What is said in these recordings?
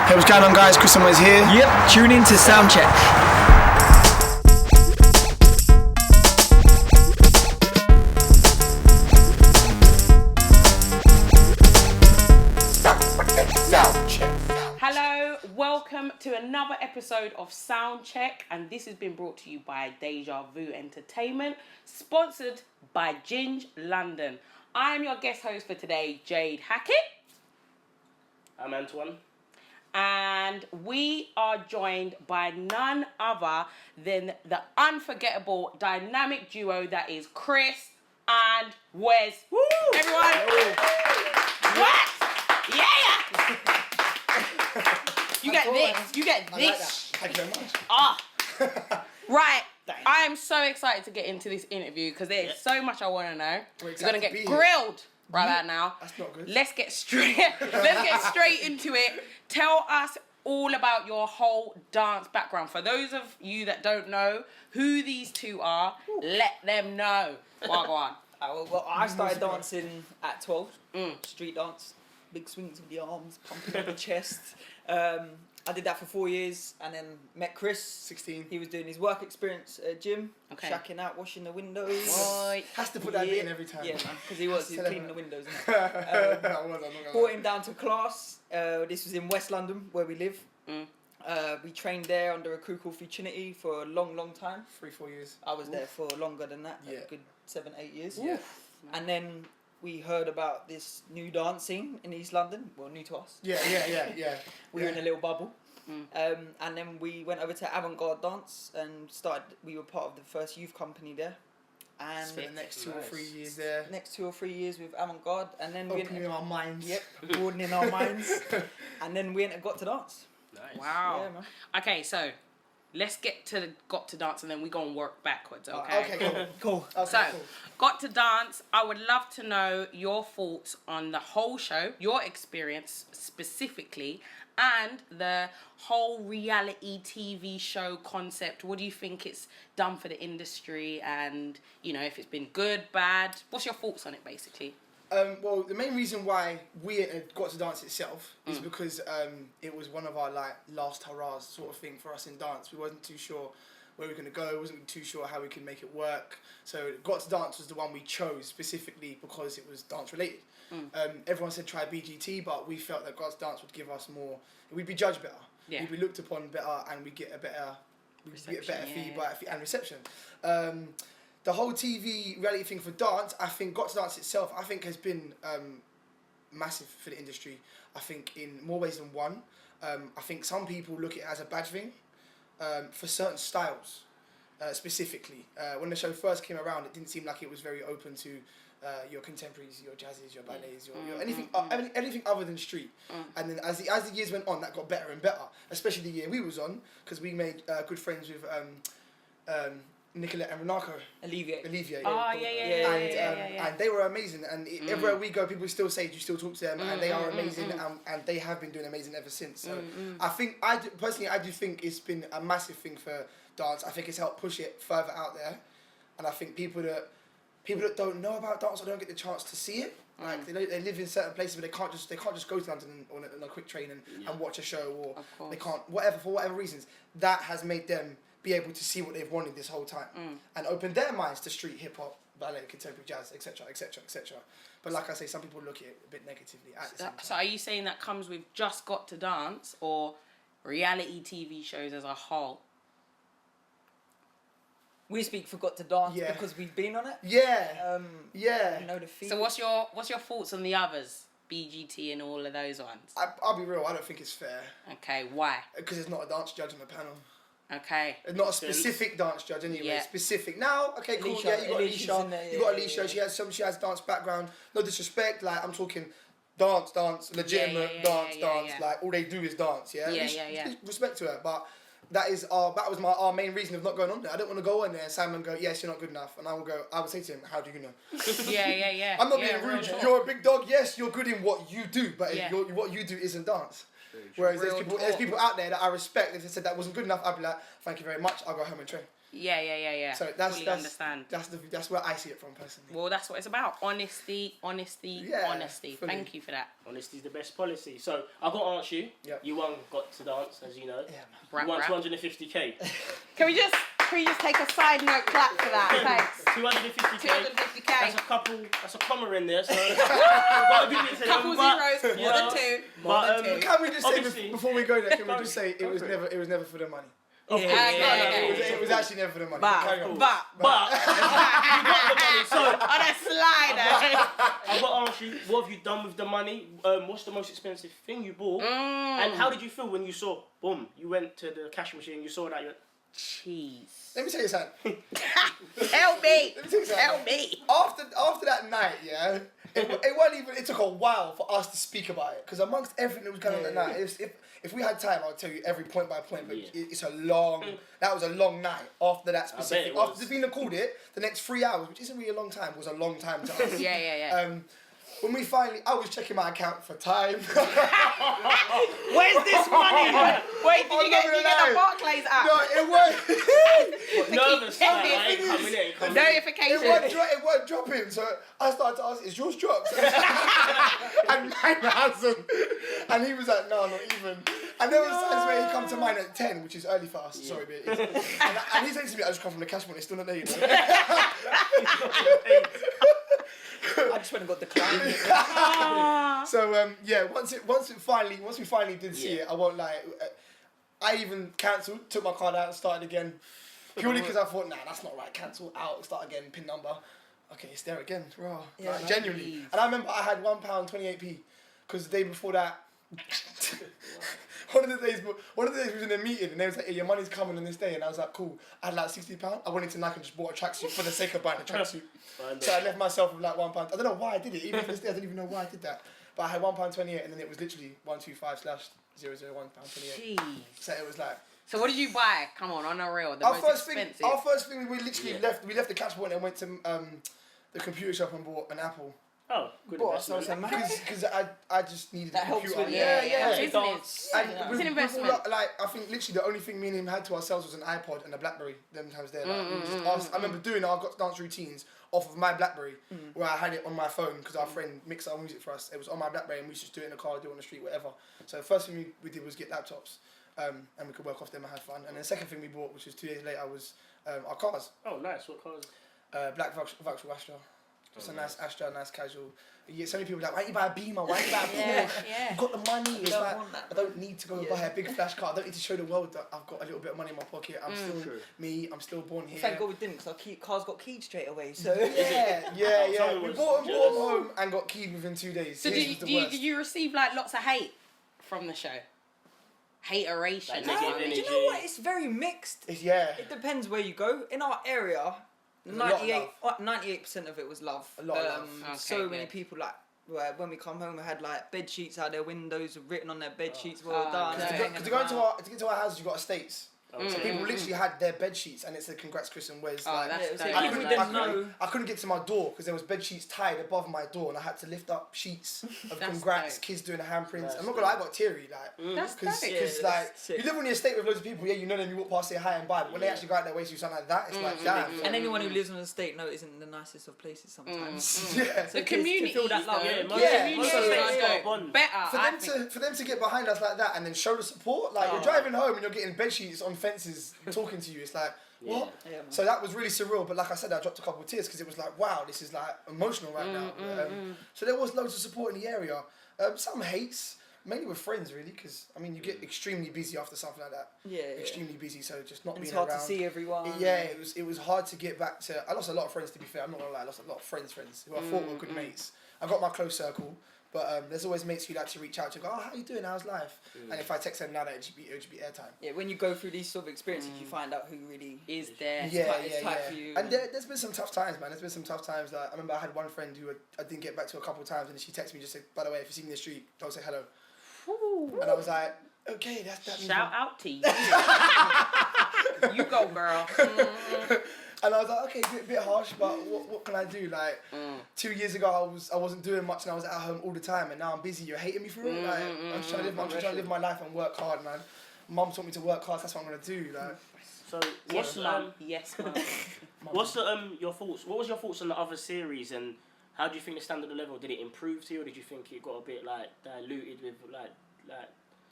Hey, what's going on, guys? Chris Wes here. Yep, tune in to Soundcheck. Hello, welcome to another episode of Soundcheck, and this has been brought to you by Deja Vu Entertainment, sponsored by Ginge London. I am your guest host for today, Jade Hackett. I'm Antoine. And we are joined by none other than the unforgettable dynamic duo that is Chris and Wes. Woo! Everyone! What? Yeah! You get this. You get this. Thank you very much. Right. I am so excited to get into this interview because there's so much I want to know. You're gonna get grilled right about now. That's not good. Let's get straight into it. Tell us all about your whole dance background. For those of you that don't know who these two are, let them know. Go on. Well, I started dancing at 12. Street dance, big swings with the arms, pumping up the chest. I did that for 4 years and then met Chris. 16. He was doing his work experience at a gym, Okay. shacking out, washing the windows. Boy. Has to put that bit in every time. Yeah, man, because he was cleaning the windows. I'm not gonna Brought lie. him down to class. This was in West London, where we live. We trained there under a crew called Futurity for a long, long time. 3-4 years. I was there for longer than that, Yeah. a good 7-8 years. Yeah. And then we heard about this new dance scene in East London. Well, new to us. Yeah. We were in a little bubble. And then we went over to Avant-Garde Dance and we were part of the first youth company there. And Spent the next 2 or 3 years there. next 2 or 3 years with Avant-Garde, and then Opening our minds. Yep, broadening our minds. And then we got to dance. Nice. Wow. Yeah, man. Okay, so let's get to got to dance and then we're going to work backwards, okay? Okay, cool. Cool. Okay, So, cool. got to dance. I would love to know your thoughts on the whole show, your experience specifically, and the whole reality TV show concept. What do you think it's done for the industry, and if it's been good, bad? What's your thoughts on it, basically? Well, the main reason why we got to dance itself is because it was one of our last hurrahs sort of thing for us in dance. We wasn't too sure where we were going to go, wasn't too sure how we could make it work. So Got to Dance was the one we chose specifically because it was dance related. Everyone said try BGT, but we felt that Got to Dance would give us more, we'd be judged better, we'd be looked upon better, and we'd get a better feedback and reception. The whole TV reality thing for dance, I think Got to Dance itself, I think has been massive for the industry. I think in more ways than one. I think some people look at it as a bad thing for certain styles, specifically. When the show first came around, it didn't seem like it was very open to your contemporaries, your jazzes, your ballets, your anything other than street. And then as the years went on, that got better and better. Especially the year we was on, because we made good friends with Nicolette and Renako. Alleviate. Oh, yeah. And they were amazing. And everywhere we go, people still say, do you still talk to them? And they are amazing, and they have been doing amazing ever since. So I think, I do think it's been a massive thing for dance. I think it's helped push it further out there. And I think people that don't know about dance or don't get the chance to see it, like they live in certain places, but they can't just go to London on a quick train and watch a show, or they can't for whatever reasons. That has made them be able to see what they've wanted this whole time and open their minds to street hip hop, ballet, contemporary jazz, etc. But like I say, some people look at it a bit negatively at the same time. So are you saying that comes with just Got to Dance or reality TV shows as a whole? We speak for Got to Dance Yeah. because we've been on it. Yeah. We know the feel. So what's your thoughts on the others? BGT and all of those ones? I'll be real, I don't think it's fair. Okay, why? Because there's not a dance judge on the panel. Okay. It's not a specific dance judge anyway. Yeah. Specific. Now, okay, cool. Alicia, Yeah, you got Alicia's Alicia. in there, You got yeah, Alicia. yeah. She has dance background. No disrespect. Like I'm talking dance, legitimate dance. Like all they do is dance. Yeah. Yeah. Respect to her, but that was our main reason of not going on there. I don't want to go on there and Simon go, yes, you're not good enough, and I would say to him, how do you know? Yeah. I'm not being rude. Sure. You're a big dog. Yes, you're good in what you do, but Yeah. what you do isn't dance. Whereas there's people out there that I respect. If they said that wasn't good enough, I'd be like, thank you very much. I'll go home and train. Yeah. So fully understand. That's where I see it from personally. Well, that's what it's about. Honesty. Yeah, Honesty. fully. Thank you for that. Honesty's the best policy. So I've got to ask you. Yep. You won Got to Dance, as you know. Yeah, man. Rap, You won rap. 250k. Can we just take a side note clap for that? Thanks. 250k. 250k. That's a comma in there. So gotta give it to Couple them, zeros, more than two. But, But can we just say obviously- before we go there? Can we Go just say for it was never for the money. Of course. Yeah. It was actually never for the money. But Carry on. But you got the money. So on a slider. I've got to ask you, what have you done with the money? What's the most expensive thing you bought? And how did you feel when you saw, boom, you went to the cash machine, you saw that, you went, Cheese. Let me tell you something. Tell me. Let me tell you something. Tell me. After that night, yeah, it wasn't even. It took a while for us to speak about it because amongst everything that was going on that night, if we had time, I'll tell you every point by point. But it's a long. That was a long night. After that specific, after Davina called it, the next 3 hours, which isn't really a long time, was a long time to us. Yeah. When we finally, I was checking my account for time. Where's this money? Wait, did you get the Barclays app? No, it was. nervous. Like, I ain't coming in. Notification. It wasn't dropping, so I started to ask, is yours dropped? And mine hasn't. And he was like, no, not even. And there was times where he come to mine at 10, which is early for us, sorry, but it is. And he said to me, I just come from the cash point, it's still not there, you know. I just went and got declined. So once we finally did see it, I won't lie. I even cancelled, took my card out, and started again, purely because I thought, nah, that's not right. Cancel out, start again, pin number. Okay, it's there again, raw. Yeah, Like, man. genuinely. And I remember I had £1.28p because the day before that. One of the days we was in a meeting and they was like, hey, your money's coming on this day, and I was like, cool. I had like £60. I went into Nike and just bought a tracksuit for the sake of buying a tracksuit. So I left myself with like £1. I don't know why I did it. Even to this day, I don't even know why I did that. But I had £1.28, and then it was literally 125/001 £1.28. Jeez. So it was like. So what did you buy? Come on the real. Our first thing, we literally left the cash point and went to the computer shop and bought an Apple. Oh, good Bought investment. ourselves a Mac. Because I just needed That a helps computer. with Yeah, it isn't it? And It's with an all investment. that, like, I think literally the only thing me and him had to ourselves was an iPod and a BlackBerry. Them times there, like, we just asked, I remember doing our Got to Dance routines off of my BlackBerry, where I had it on my phone because our friend mixed our music for us. It was on my BlackBerry, and we used to just do it in the car, do it on the street, whatever. So the first thing we did was get laptops, and we could work off them and have fun. And then the second thing we bought, which was 2 days later, was our cars. Oh, nice. What cars? Black Vauxhall Astra. Just a nice Astra, nice casual. You get so many people like, why don't you buy a Beamer? Why don't you buy a Porsche? Yeah. You've got the money. It's don't like, want that. I don't need to go and buy a big flash car. I don't need to show the world that I've got a little bit of money in my pocket. I'm still True. me. I'm still born here. Thank God we didn't, because our cars got keyed straight away. So Yeah. Someone We was bought them jealous. home and got keyed within 2 days. So His was the worst. did you receive like lots of hate from the show? Hateration. Like, do negative you know what? It's very mixed. Yeah. It depends where you go. In our area, There's a lot of 98% of it was love. A lot of love. Okay, So many good. people like. When we come home, we had like bed sheets out their windows, written on their bed sheets. Oh, Well done. okay. Because to get to our houses, you got estates. So people literally had their bed sheets, and it said "Congrats, Chris and Wes." Oh, like, that's Yeah, it was dope. like, I even couldn't, we I, didn't know. couldn't, I couldn't get to my door because there was bed sheets tied above my door, and I had to lift up sheets of That's congrats, dope. kids doing the handprints. That's I'm not gonna lie, I got teary, like, That's because dope. Yeah, like that's sick. you live on the estate with loads of people, yeah, you know them, you walk past, say hi and bye, but when they actually go out their way to do something like that, it's like damn. And anyone who lives on an estate knows isn't the nicest of places sometimes. Yeah. So The community to feel that love. Yeah, most Yeah, community most is of it like is dope. bond. Better. For them to get behind us like that and then show the support, like you're driving home and you're getting bed sheets on fences talking to you, it's like what? Yeah, man. So that was really surreal, but like I said, I dropped a couple of tears because it was like, wow, this is like emotional right now. So there was loads of support in the area. Some hates, mainly with friends really, because I mean you get extremely busy after something like that. Yeah. Extremely busy, so just not And being it's hard around. to see everyone. Yeah, it was hard to get back to. I lost a lot of friends, to be fair. I'm not gonna lie, I lost a lot of friends who I thought were good mates. I got my close circle, but there's always mates who like to reach out to go, oh, how you doing? How's life? And if I text them now, that it would just be airtime. Yeah, when you go through these sort of experiences, you find out who really Is there? it's tight for you. And there's been some tough times, man. There's been some tough times. Like I remember I had one friend who I didn't get back to a couple of times, and she texted me just said, by the way, if you see me in the street, don't say hello. And I was like, okay, that means Shout out to you. You go, girl. And I was like, okay, a bit harsh, but what can I do? Like 2 years ago, I wasn't doing much, and I was at home all the time, and now I'm busy. You're hating me for it. Like I'm just trying to live my life and work hard, man. Mum taught me to work hard. That's what I'm gonna do. Like, So Yes, mum. Yes, mum. what's your thoughts? What was your thoughts on the other series, and how do you think the standard of level, did it improve to you, or did you think it got a bit like diluted with like?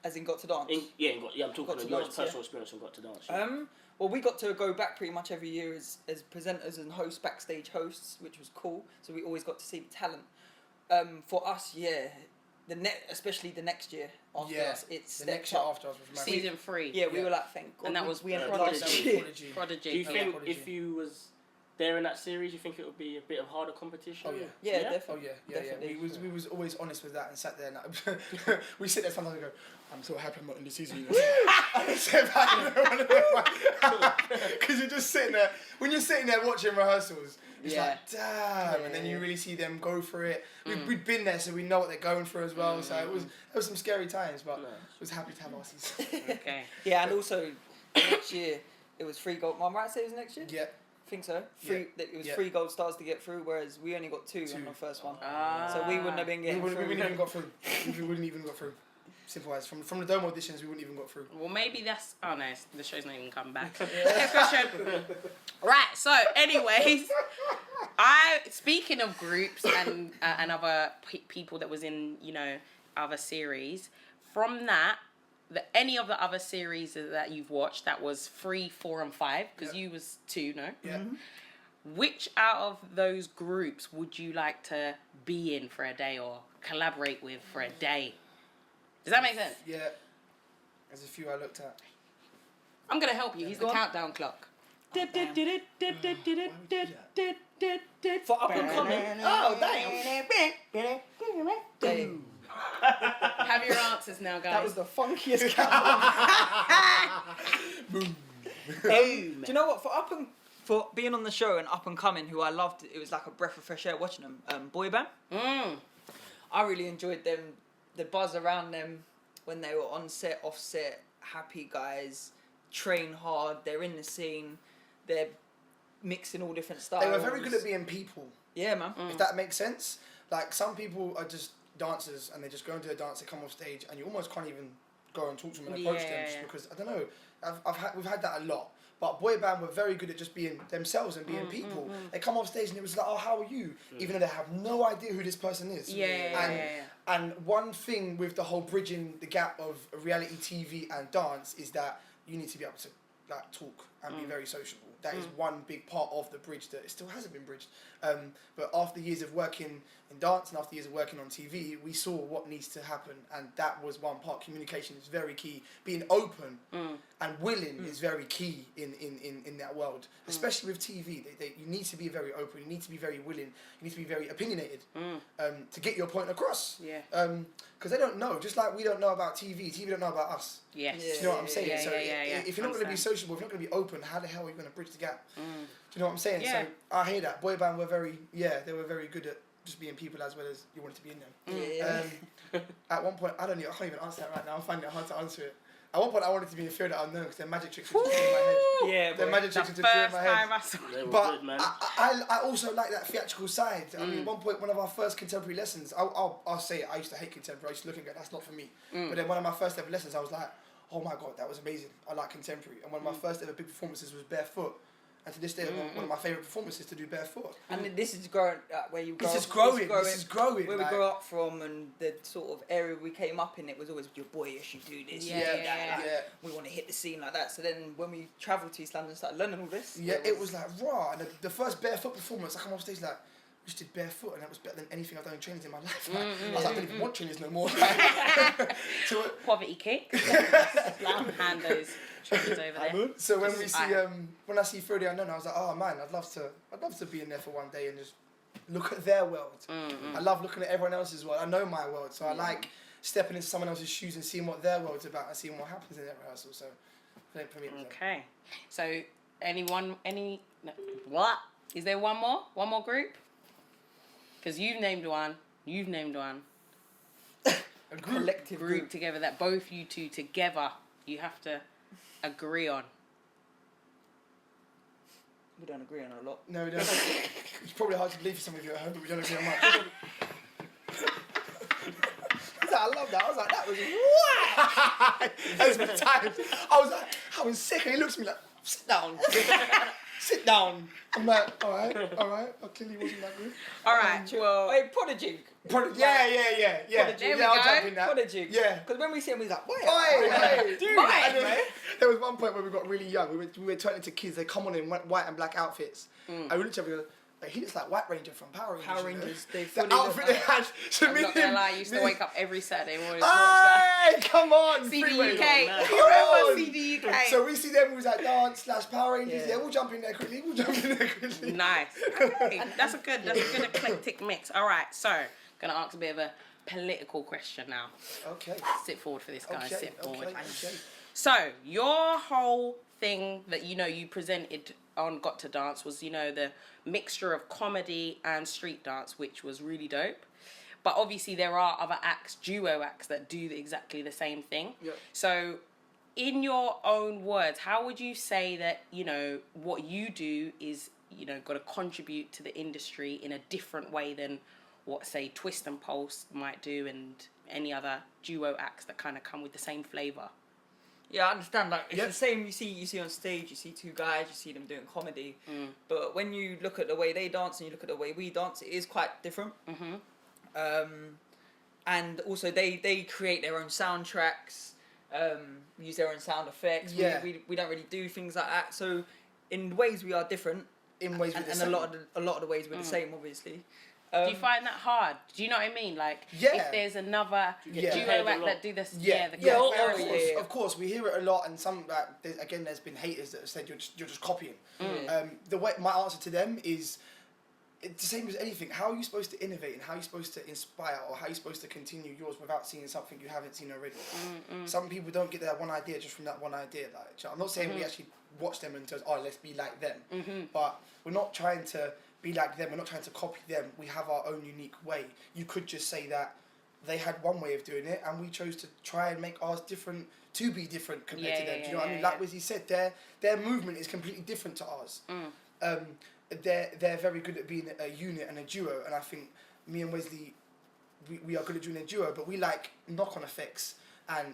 As in Got to Dance. I'm talking Got to on your Dance, personal experience and Got to Dance. Yeah. Well, we got to go back pretty much every year as presenters and hosts, backstage hosts, which was cool. So we always got to see the talent. For us, especially the next year after us, it's the next year after us was massive. Season 3. Yeah, we were like, thank God. And that was we ended Prodigy. last year. Prodigy. Do you think Prodigy. if you was there in that series, you think it would be a bit of harder competition? Oh, yeah. Yeah, Yeah? definitely. Oh yeah. Definitely. We was always honest with that and sat there. And we sit there sometimes and go, "I'm so happy I'm not in the season." You know? And I sit back because you're just sitting there. When you're sitting there watching rehearsals, it's like, damn, and then you really see them go for it. We'd been there, so we know what they're going through as well. So it was some scary times, but I was happy to have our season. Okay. Yeah, and also next year it was 3 gold. Am I right to say it was next year? Yeah. I think so. It was 3 gold stars to get through, whereas we only got 2 on the first one. So we wouldn't have been getting We through. wouldn't even got through. We wouldn't even got through. Simple as from the Dome auditions, we wouldn't even got through. Well, maybe that's... Oh, no, the show's not even come back. Next question. Right, so, anyways, speaking of groups and other people that was in, other series, from that, any of the other series that you've watched that was 3, 4, and 5, because you was 2, no? Yeah. Which out of those groups would you like to be in for a day or collaborate with for a day? Does that make sense? Yeah. There's a few I looked at. I'm going to help you. He's the countdown clock. For up and coming. Oh, damn. Have your answers now, guys. That was the funkiest countdown. Boom. Do you know what? For being on the show and up and coming, who I loved, it was like a breath of fresh air watching them. Boy band. I really enjoyed them. The buzz around them when they were on set, off set, happy guys, train hard. They're in the scene. They're mixing all different styles. They were very good at being people. Yeah, man. If that makes sense. Like some people are just dancers and they just go into a dance, they come off stage, and you almost can't even go and talk to them and approach them just because I don't know. We've had that a lot. But boy band were very good at just being themselves and being people. They come off stage and it was like, oh, how are you? Even though they have no idea who this person is. And one thing with the whole bridging the gap of reality TV and dance is that you need to be able to like talk and be very sociable. That is one big part of the bridge that it still hasn't been bridged. But after years of working in dance and after years of working on TV, we saw what needs to happen, and that was one part. Communication is very key. Being open and willing is very key in that world, especially with TV. You need to be very open. You need to be very willing. You need to be very opinionated to get your point across. Because they don't know. Just like we don't know about TV, TV don't know about us. Yes. Do you know what I'm saying? Yeah, if you're not going to be sociable, if you're not going to be open, how the hell are you going to bridge the gap? Do you know what I'm saying? Yeah. So I hear that. Boy band were very good at just being people as well as you wanted to be in them. At one point, I can't even answer that right now. I'm finding it hard to answer it. At one point, I wanted to be a Field That Unknown because their magic tricks were just in my head. Yeah, their magic tricks were just in my head. They were But good, man. I also like that theatrical side. I mean, at one point, one of our first contemporary lessons, I'll say it, I used to hate contemporary. I used to look and go, that's not for me. But then one of my first ever lessons, I was like, oh my God, that was amazing. I like contemporary. And one of my first ever big performances was barefoot. And to this day, one of my favourite performances to do barefoot. And this is growing where you grow. This is growing. Where we grew up from, and the sort of area we came up in, it was always your boy. You should do this. We want to hit the scene like that. So then, when we travelled to East London, and started learning all this. It was like raw. And the first barefoot performance, I come off stage like, we just did barefoot, and that was better than anything I've done in trainings in my life. Like, I was like, I don't even want trainings no more. Poverty kick. Hand those trainers over there. So when when I see Field That Unknown, I was like, oh man, I'd love to be in there for one day and just look at their world. I love looking at everyone else's world. I know my world, so I like stepping into someone else's shoes and seeing what their world's about and seeing what happens in their rehearsal. So for me, okay. So what? Is there one more group? Because you've named one. A collective group together that both you two together you have to agree on. We don't agree on a lot. No, we don't. It's probably hard to believe for some of you at home, but we don't agree on like, I love that. I was like, that was what? There's been times I was like, I was sick, and he looks at me like, sit down. Sit down. I'm like, all right. I clearly wasn't that good. All right. Well, Hey, Prodigy. Yeah. There we I'll go. jump in that. Prodigy. Yeah. Because when we see him, he's like, wait. Dude, Why? and then there was one point where we got really young. We were turning into kids. They come on in white and black outfits. And we looked at each other and go, he looks like White Ranger from Power Rangers. Power Rangers, they The fully outfit they had. So I'm me not gonna and lie, I used to wake up every Saturday morning to watch that. Hey, come on, CD Freeway. UK. Come You remember on. CD UK? So we see them, we was like dance / Power Rangers. Yeah. Yeah, we'll jump in there quickly. Nice. Okay, that's a good eclectic mix. All right, so gonna ask a bit of a political question now. Okay. Sit forward for this, guys. Sit forward. Okay. So your whole thing that you presented on Got to Dance was the mixture of comedy and street dance, which was really dope. But obviously there are other acts, duo acts, that do exactly the same thing. Yep. So in your own words, how would you say that what you do is got to contribute to the industry in a different way than what, say, Twist and Pulse might do and any other duo acts that kind of come with the same flavour? Yeah, I understand. Like, it's the same. You see on stage. You see two guys. You see them doing comedy. But when you look at the way they dance and you look at the way we dance, it is quite different. And also they create their own soundtracks, use their own sound effects. Yeah. We don't really do things like that. So in ways we are different. In ways and we're the a same. lot of the ways we're the same, obviously. Do you find that hard? Do you know what I mean? Like, Yeah. if there's another Yeah. duo act that do this, the Yeah. Of course, we hear it a lot, and some there's been haters that have said you're just copying. The way my answer to them is, it's the same as anything. How are you supposed to innovate, and how are you supposed to inspire, or how are you supposed to continue yours without seeing something you haven't seen already? Some people don't get that one idea just from that one idea. Like, I'm not saying we actually watch them and tell us, let's be like them, but we're not trying to be like them. We're not trying to copy them. We have our own unique way. You could just say that they had one way of doing it, and we chose to try and make ours different to be different compared to them. Do you know what I mean? Like Wizzy said, their movement is completely different to ours. They're very good at being a unit and a duo, and I think me and Wesley, we are good at doing a duo, but we like knock-on effects and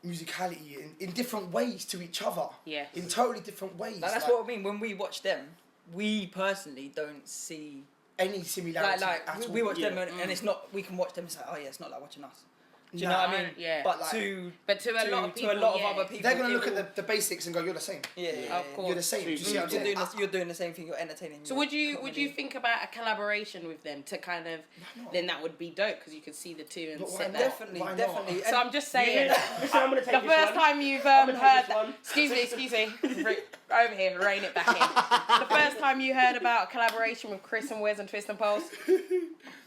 musicality in different ways to each other. Yes. In totally different ways. That's what I mean. When we watch them, we personally don't see any similarity at all. we watch them and it's not. We can watch them and say, it's not like watching us. Do you know what I mean? Yeah. But Like, to a lot of people, of other people, they're gonna look at the basics and go, "You're the same." Yeah. Of course. You're the same. Do you see what I'm saying? You're doing the same thing. You're entertaining. So would you think about a collaboration with them to kind of? Then that would be dope because you could see the two and But why sit not? there. Definitely. So I'm just saying. So I'm gonna take The this first one. time you've I'm gonna take heard this one. excuse me, over here, rein it back in. The first time you heard about a collaboration with Chris and Wes and Twist and Pulse,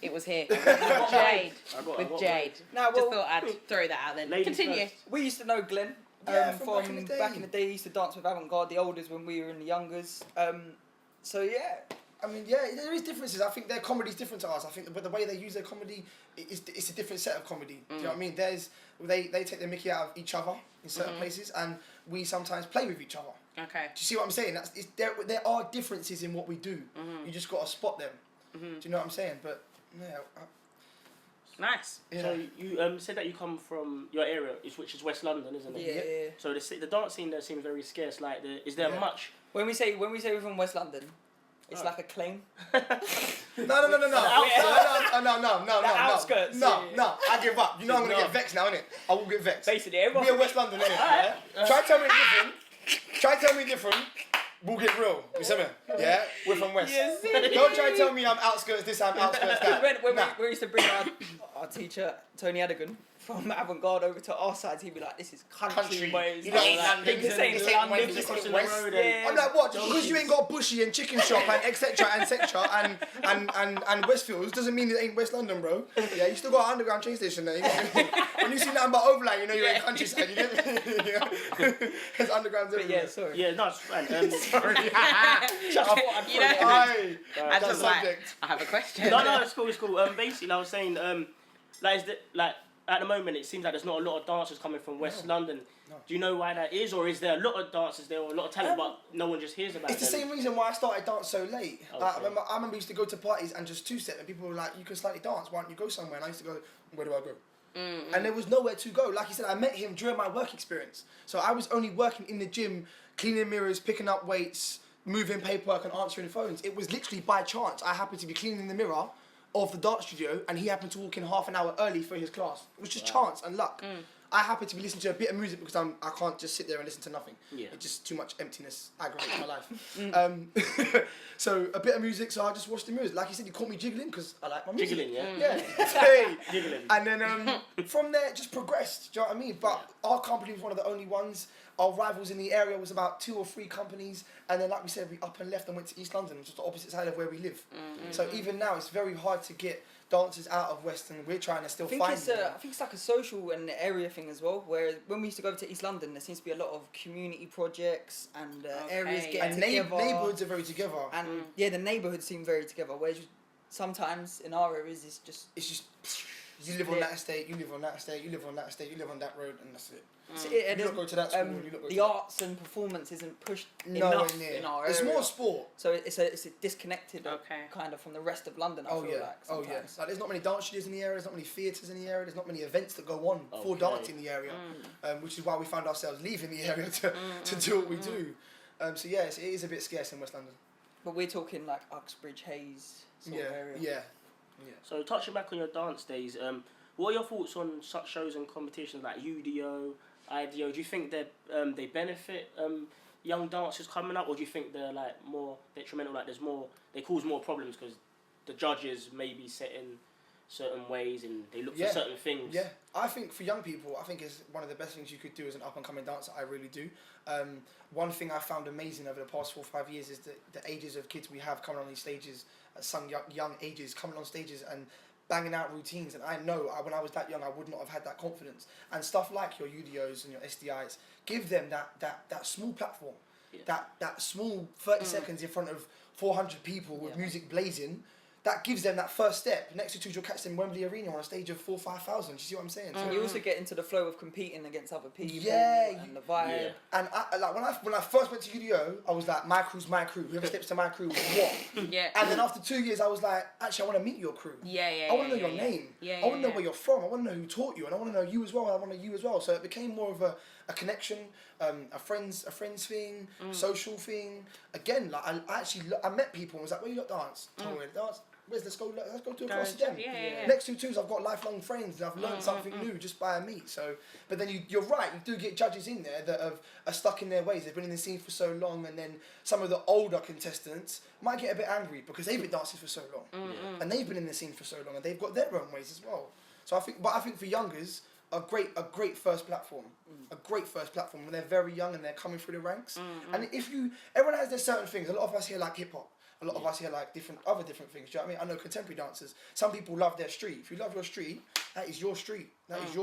it was here with Jade. With Jade. No, Just thought I'd throw that out there. Ladies Continue. first. We used to know Glenn from from back in the day. He used to dance with Avant-Garde, the olders when we were in the youngers. So yeah. I mean, yeah, there is differences. I think their comedy is different to us. I think, but the way they use their comedy, it's a different set of comedy. Do you know what I mean? They take the mickey out of each other in certain places, and we sometimes play with each other. Okay. Do you see what I'm saying? There are differences in what we do. You just got to spot them. Do you know what I'm saying? But yeah. Nice. Yeah. So you said that you come from your area, which is West London, isn't it? Yeah. So the dance scene there seems very scarce. Like, is there much? When we say we're from West London, it's like a claim. No. The outskirts. No, I give up. You know I'm gonna get vexed now, innit? I will get vexed. Basically, everyone. We're West London, innit? Yeah? Try to tell me different. We'll get real. You see me? Yeah? We're from West. Don't try to tell me I'm outskirts this, I'm outskirts that. When Nah. we used to bring our teacher, Tony Adigan, from Avant-Garde over to our side, he'd be like, this is country ways. You ain't London. This ain't This ain't London. West. Crossing the West. road Yeah. I'm like, what? Just because you ain't got Bushy and Chicken Shop and etc. and Westfields doesn't mean it ain't West London, bro. Yeah, you still got an underground train station there. When you see nothing but overland, you know you're in countryside. You get me? There's undergrounds But everywhere. yeah, sorry. Yeah, no, it's fine. Sorry. I That's just like, subject. I have a question. No, it's cool. Basically, I was saying, like, is that like at the moment it seems like there's not a lot of dancers coming from West London. No. Do you know why that is, or is there a lot of dancers there, or a lot of talent, but no one just hears about it? It's the same reason why I started dance so late. Okay. I remember I used to go to parties and just two-step, and people were like, "You can slightly dance. Why don't you go somewhere?" And I used to go, "Where do I go?" Mm-hmm. And there was nowhere to go. Like you said, I met him during my work experience. So I was only working in the gym, cleaning mirrors, picking up weights, moving paperwork and answering phones. It was literally by chance. I happened to be cleaning the mirror of the dance studio and he happened to walk in half an hour early for his class. It was just chance and luck. I happen to be listening to a bit of music because I can't just sit there and listen to nothing. Yeah. It's just too much emptiness aggravates my life. So a bit of music, so I just watched the music. Like you said, you caught me jiggling because I like my music. Jiggling, yeah. Yeah. Hey. Jiggling. And then from there, it just progressed. Do you know what I mean? But our company was one of the only ones. Our rivals in the area was about 2 or 3 companies. And then, like we said, we up and left and went to East London, which is the opposite side of where we live. So even now, it's very hard to get dancers out of West, and we're trying to still find them. I think it's like a social and area thing as well, where when we used to go over to East London, there seems to be a lot of community projects and areas getting together. Neighbourhoods are very together. And the neighbourhoods seem very together, whereas sometimes in our areas it's just you live on that estate, you live on that estate, you live on that estate, you live on that road, and that's it. You don't go to that school, you don't go the to arts and performance isn't pushed enough in our area. It's more sport. So it's a disconnected kind of from the rest of London, I feel like. Sometimes. Like, there's not many dance studios in the area, there's not many theatres in the area, there's not many events that go on for dance in the area, which is why we found ourselves leaving the area to do what we do. So yes, it is a bit scarce in West London. But we're talking like Uxbridge, Hayes sort of area. Yeah. So touching back on your dance days, what are your thoughts on such shows and competitions like UDO, IDO? Do you think that they benefit young dancers coming up, or do you think they're like more detrimental? Like they cause more problems because the judges may be set in certain ways and they look for certain things. Yeah, I think for young people, I think it's one of the best things you could do as an up and coming dancer. I really do. One thing I found amazing over the past 4 or 5 years is the ages of kids we have coming on these stages at some young ages, coming on stages and banging out routines. And I know when I was that young, I would not have had that confidence. And stuff like your UDOs and your SDIs, give them that small platform, that small 30 seconds in front of 400 people with music blazing. That gives them that first step. Next to you'll catch them in Wembley Arena on a stage of 4,000 or 5,000. Do you see what I'm saying? So you also get into the flow of competing against other people. And the vibe. Yeah. And when I first went to UDO, I was like, my crew's my crew. Whoever steps to my crew, what? And then after 2 years, I was like, actually, I want to meet your crew. I want to know your name. I want to know where you're from. I want to know who taught you, and I want to know you as well. And I want to know you as well. So it became more of a connection, a friends thing, social thing. Again, like I met people and was like, where you got dance? Told me to dance. Let's go to a class again. Next 2 twos, I've got lifelong friends and I've learned something new just by a meet. So, but then you're right, you do get judges in there that are stuck in their ways. They've been in the scene for so long, and then some of the older contestants might get a bit angry because they've been dancing for so long, and they've been in the scene for so long, and they've got their own ways as well. So I think for youngers, a great first platform, when they're very young and they're coming through the ranks. And everyone has their certain things. A lot of us here like hip hop. A lot of us here like other different things. Do you know what I mean? I know contemporary dancers. Some people love their street. If you love your street, that is your street. That is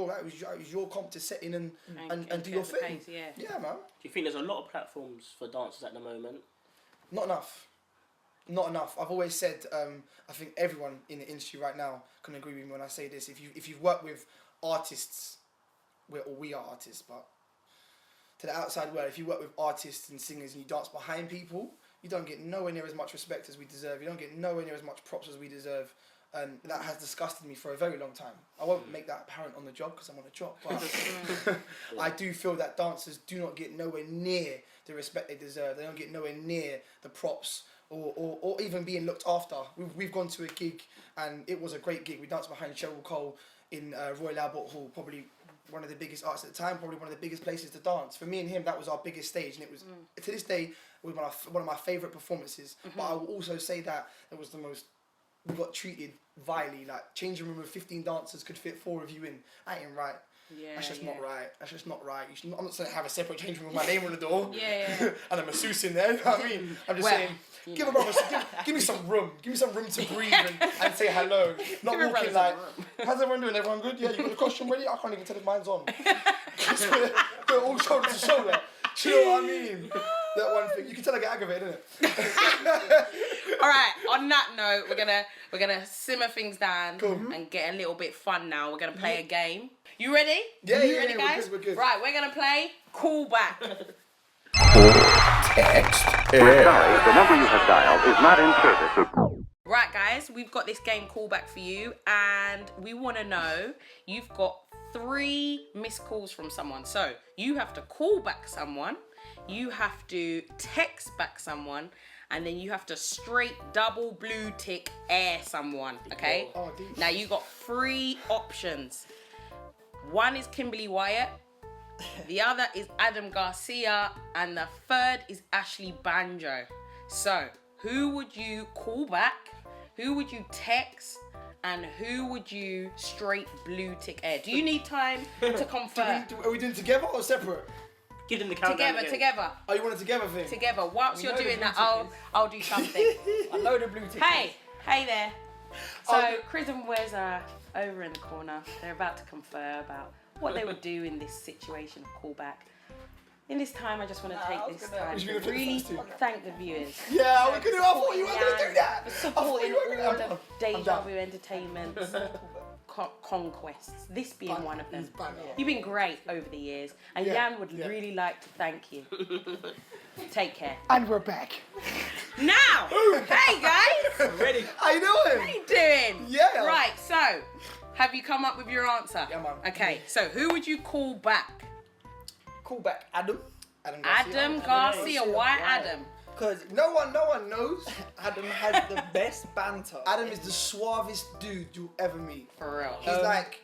your comp to set in and do your thing. Yeah, man. Do you think there's a lot of platforms for dancers at the moment? Not enough. I've always said, I think everyone in the industry right now can agree with me when I say this. If you've worked with artists, we are artists, but to the outside world, if you work with artists and singers and you dance behind people, you don't get nowhere near as much respect as we deserve. You don't get nowhere near as much props as we deserve. And that has disgusted me for a very long time. I won't make that apparent on the job because I'm on a job. But I do feel that dancers do not get nowhere near the respect they deserve. They don't get nowhere near the props or even being looked after. We've gone to a gig and it was a great gig. We danced behind Cheryl Cole in Royal Albert Hall, probably one of the biggest artists at the time, probably one of the biggest places to dance. For me and him, that was our biggest stage, and it was, to this day, it was one of my favourite performances. But I will also say that it was we got treated vilely. Like, changing room of 15 dancers could fit 4 of you in. That ain't right. That's just not right. That's just not right. I'm not saying have a separate changing room with my name on the door. And a masseuse in there. You know what I mean? I'm just saying, give me some room. Give me some room to breathe and say hello. Not walking like, how's everyone doing? Everyone good? Yeah, you got the costume ready? I can't even tell if mine's on. We're all shoulder to shoulder. Do you know what I mean? That one thing. You can tell I get aggravated, innit? All right. On that note, we're gonna simmer things down and get a little bit fun now. We're gonna play a game. You ready? Yeah, you yeah, ready, yeah, guys? we're good. Right, we're gonna play callback. Text. We're sorry, the number you have dialed is not in service. Right, guys, we've got this game callback for you, and we want to know, you've got 3 missed calls from someone. So you have to call back someone, you have to text back someone, and then you have to straight double blue tick air someone, okay? Oh, deep. Now you got 3 options. One is Kimberly Wyatt, the other is Adam Garcia, and the third is Ashley Banjo. So who would you call back? Who would you text? And who would you straight blue tick air? Do you need time to confirm? Are we doing together or separate? Give them the countdown again. Together. Oh, you want a together thing? Together. Whilst We you're know the doing blue that, tick I'll do something. I know the blue tick. Hey there. So Chris and Wes are over in the corner. They're about to confer about what they would do in this situation of callback. In this time, I just want to take this time Was you to gonna pick the really first two? thank the viewers. Yeah, we could do. I thought you were going to do that. For I supporting thought you were all gonna- of Deja done. Vu Entertainment's conquests. This being Bang. one of them. He's bang. You've been great over the years, and Yeah, Jan would yeah. really like to thank you. Take care. And we're back. Now, hey guys, Ready? How you how doing? you doing? Yeah. Right. So, have you come up with your answer? Yeah, man. Okay. So, who would you call back? Call back Adam. Adam Garcia. Why Adam? Because No one knows. Adam has the best banter. Adam is the suavest dude you'll ever meet. For real. He's like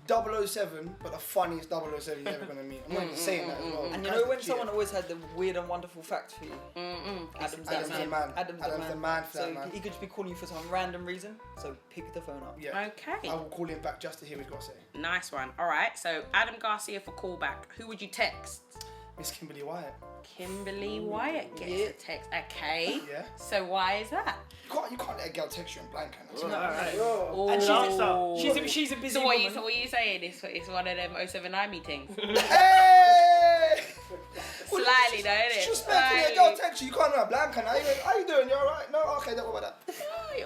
007, but the funniest 007 you're ever gonna meet. I'm not even saying that as well. And you know when someone always had the weird and wonderful facts for you? Adam's Adam's the man. Adam's the man for so that, man. he could just be calling you for some random reason. So pick the phone up. Yeah. Okay. I will call him back just to hear what he's got to say. Nice one. All right. So, Adam Garcia for callback. Who would you text? Miss Kimberly Wyatt. Kimberly Wyatt gets Yeah. a text. Okay. Yeah. So why is that? You can't let a girl text you in blank. That's Alright. Oh. And Oh. she's a busy So what woman. are you saying? It's one of them 079 meetings. Hey! Slightly though, isn't it? Disrespectfully, a girl text you. You can't know a blank. How you doing? You alright? No? Okay, don't worry about that.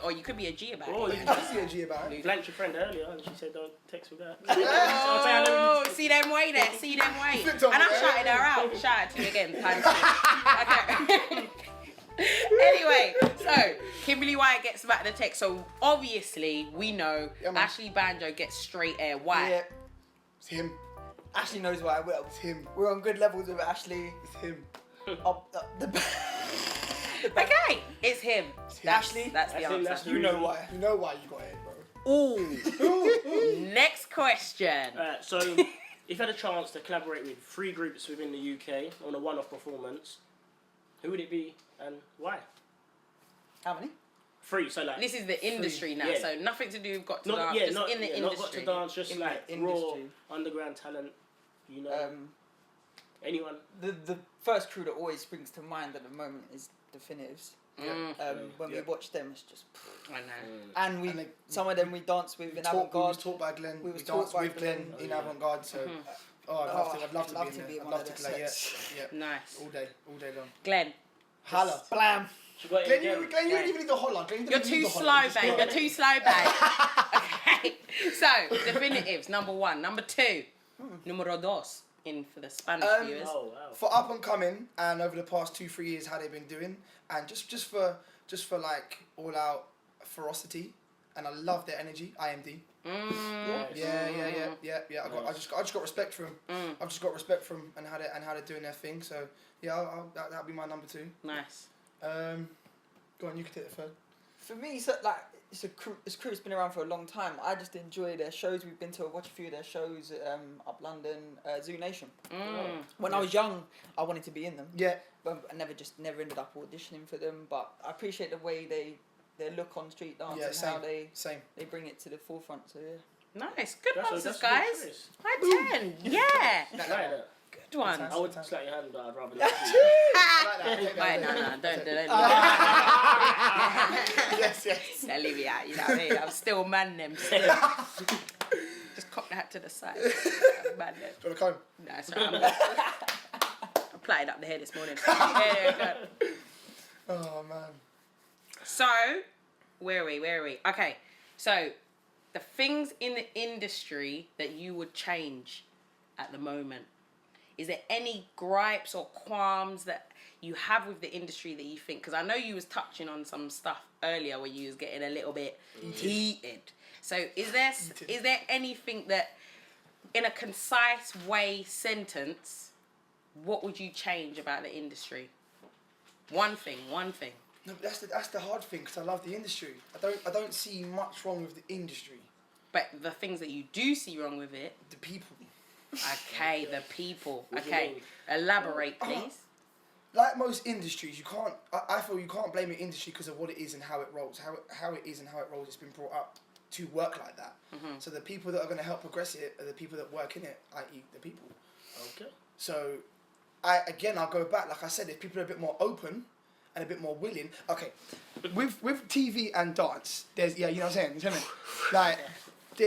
Or you could be a G about Oh, it. you I see a G about it. blanked your friend earlier and she said don't text me back. Oh, see them way there. See them way. Flipped on And I'm me, shouting her out. Shout out to you again. Times 2. Okay. Anyway, so Kimberly Wyatt gets back the text. So obviously we know Yeah, man. Ashley Banjo gets straight air. Why? Yeah. It's him. Ashley knows why I will. It's him. We're on good levels with Ashley. It's him. Up the Okay, it's him. Ashley. That's the That's him, answer. that's the You know reason. why. You know why you got it, bro. Ooh. Next question. So, if you had a chance to collaborate with 3 groups within the UK on a one-off performance, who would it be and why? How many? 3, so like... This is the industry now, yeah. so nothing to do with Got to not, Dance, yeah, just not, in the yeah, industry. not got to dance, just In the like industry. raw underground talent, you know, anyone. The first crew that always springs to mind at the moment is Definitives. When we watch them, it's just. I know. And we And they- some of them we dance with in We Avant-Garde. was taught by Glenn. We We was danced taught by with Glenn Glenn. in Avant-Garde. So, I'd love to be in one there. I'd love of to the play. Yeah, sets. yeah. Nice. All day long. Glenn, Holla. Blam. She got it Glenn, again. you don't even need to holler. Glenn, you you're don't need too to slow, holler. Just babe. go. You're too slow, babe. Okay. So, Definitives, number 1. Number 2, numero dos, in for the Spanish viewers. Oh, wow. For up and coming, and over the past 2-3 years, how they've been doing, and just for like all out ferocity, and I love their energy. IMD. Yeah. I just got respect for them. I've just got respect for them and how they're doing their thing. So yeah, that'll be my number 2. Nice. Go on, you can take the third. For me, so like it's a crew. This crew's been around for a long time. I just enjoy their shows. We've been to watch a few of their shows. Up London, Zoo Nation. When I was young, I wanted to be in them. Yeah. But I never ended up auditioning for them. But I appreciate the way their look on street dance Yeah, and how same. they bring it to the forefront. So yeah. Nice. Good That's answers, a good guys. choice. High 10. Yeah. Like that. Good one. I would slap your hand, but I'd rather not. Right, no, don't. Yes. Don't leave me out, you know what I mean? I'm still man them. Still. Just cock that to the side. Man them. Do you want to come? No, it's right. I plaited up the hair this morning. Yeah, go. Oh man. So, where are we? Okay, so the things in the industry that you would change at the moment. Is there any gripes or qualms that you have with the industry that you think? Because I know you was touching on some stuff earlier where you was getting a little bit heated. So is there anything that, in a concise sentence, what would you change about the industry? One thing. No, but that's the hard thing, because I love the industry. I don't see much wrong with the industry. But the things that you do see wrong with it. The people. Okay, the people. Okay, elaborate, please. Like most industries, I feel you can't blame an industry because of what it is and how it rolls. How it is and how it rolls, it's been brought up to work like that. Mm-hmm. So the people that are going to help progress it are the people that work in it, i.e. the people. Okay. So, I'll go back. Like I said, if people are a bit more open and a bit more willing. Okay, with TV and dance, there's, you know what I'm saying? You know what I mean?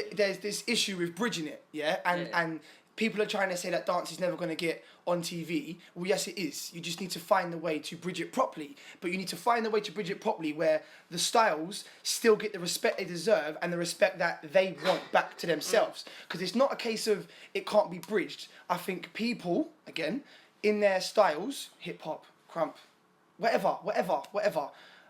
Like, there's this issue with bridging it, and people are trying to say that dance is never going to get on TV. Well, yes, it is. You just need to find the way to bridge it properly. But you need to find the way to bridge it properly where the styles still get the respect they deserve and the respect that they want back to themselves. Because it's not a case of it can't be bridged. I think people, again, in their styles, hip-hop, crump, whatever,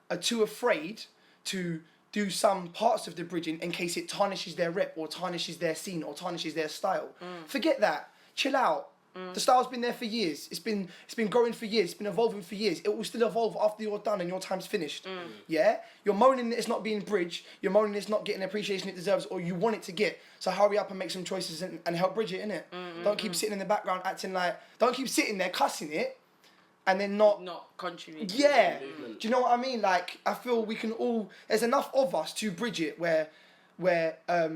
are too afraid to do some parts of the bridging in case it tarnishes their rep or tarnishes their scene or tarnishes their style. Forget that. Chill out. The style's been there for years. It's been growing for years. It's been evolving for years. It will still evolve after you're done and your time's finished. Yeah? You're moaning that it's not being bridged. You're moaning it's not getting the appreciation it deserves or you want it to get. So hurry up and make some choices and help bridge it, innit? Don't keep sitting in the background acting like... Don't keep sitting there cussing it and then not contributing. Yeah. Do you know what I mean? Like, I feel we can all... There's enough of us to bridge it where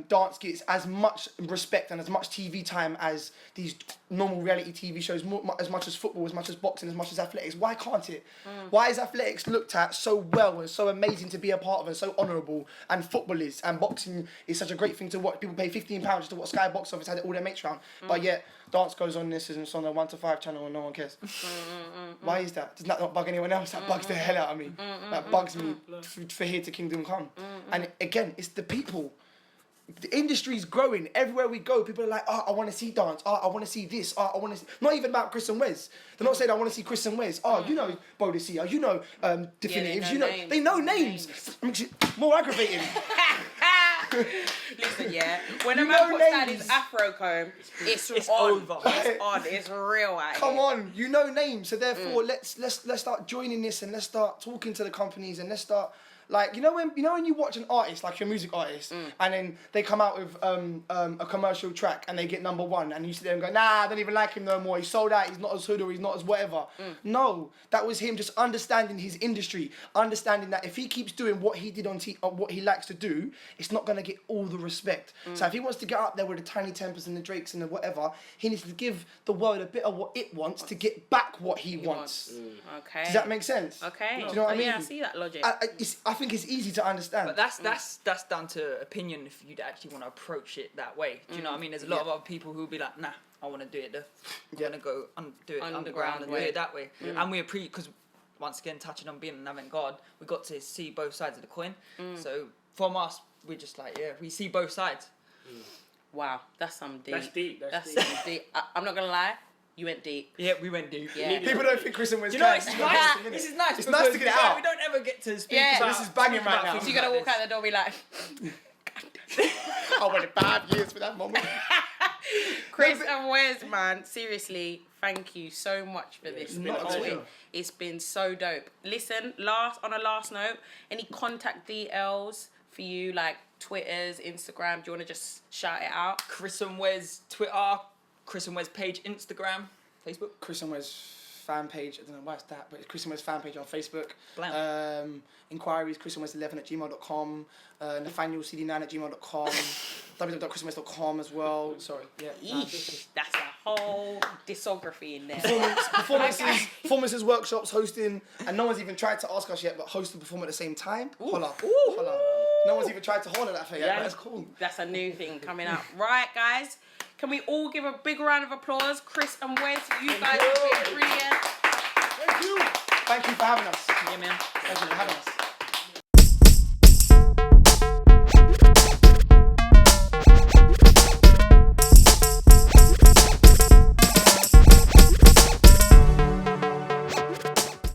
dance gets as much respect and as much TV time as these normal reality TV shows, as much as football, as much as boxing, as much as athletics. Why can't it? Why is athletics looked at so well and so amazing to be a part of and so honourable, and football is, and boxing is such a great thing to watch? People pay £15 just to watch Sky Box Office, had all their mates round, but yet dance goes on this and it's on the 1 to 5 channel and no one cares. Why is that? Does that not bug anyone else? That bugs the hell out of me. That bugs me for here to Kingdom Come. And again, it's the people. The industry's growing. Everywhere we go, people are like, I want to see dance. I want to see this. I want to see... Not even about Chris and Wes. They're not saying I want to see Chris and Wes. You know Bodicea. You know Definitives. They know names. More aggravating. Listen, when a man puts down his afro comb, it's on. Over. It's on. It's real. Come on, you know names. So therefore, let's start joining this and let's start talking to the companies and let's start... Like, you know when you watch an artist, like your music artist, and then they come out with a commercial track and they get #1 and you sit there and go, nah, I don't even like him no more, he's sold out, he's not as hood or he's not as whatever. No, that was him just understanding his industry, understanding that if he keeps doing what he did on what he likes to do, it's not going to get all the respect. So if he wants to get up there with the Tiny Tempers and the Drakes and the whatever, he needs to give the world a bit of what it wants to get back what he wants. Okay. Does that make sense? Okay. Do you know what I mean? Yeah, I see that logic. I think it's easy to understand. But that's down to opinion if you'd actually want to approach it that way. Do you know what I mean? There's a lot of other people who'll be like, nah, I want to do it. I want to go do it underground and do it that way. And we appreciate, because once again, touching on being an avant-garde, we got to see both sides of the coin. So from us, we're just like, we see both sides. Wow, that's some deep. That's deep. That's deep. I'm not gonna lie. You went deep. Yeah, we went deep. Yeah. People don't think Chris and Wes. You know, it's nice. This is nice. It's nice to get it out. We don't ever get to speak. Yeah. This is banging right now. So you gotta walk out the door and be like, I waited 5 years for that moment. Chris and Wes, man, seriously, thank you so much for this. It's been so dope. Listen, on a last note, any contact details for you, like Twitters, Instagram? Do you want to just shout it out? Chris and Wes Twitter, Chris and Wes page Instagram, Facebook. Chris and Wes fan page. I don't know why it's that, but it's Chris and Wes fan page on Facebook. Inquiries, chrisandwes11@gmail.com. NathanielCD9@gmail.com. www.chrisandwes.com as well. Sorry. Yeah. Eesh, that's a whole discography in there. Performances, workshops, hosting, and no one's even tried to ask us yet, but host and perform at the same time. Holla. No one's even tried to holler that for yet, but that's cool. That's a new thing coming up. Right, guys? Can we all give a big round of applause? Chris and Wes, you guys have been brilliant. Thank you. Thank you for having us. Yeah, man. Thank you for having us.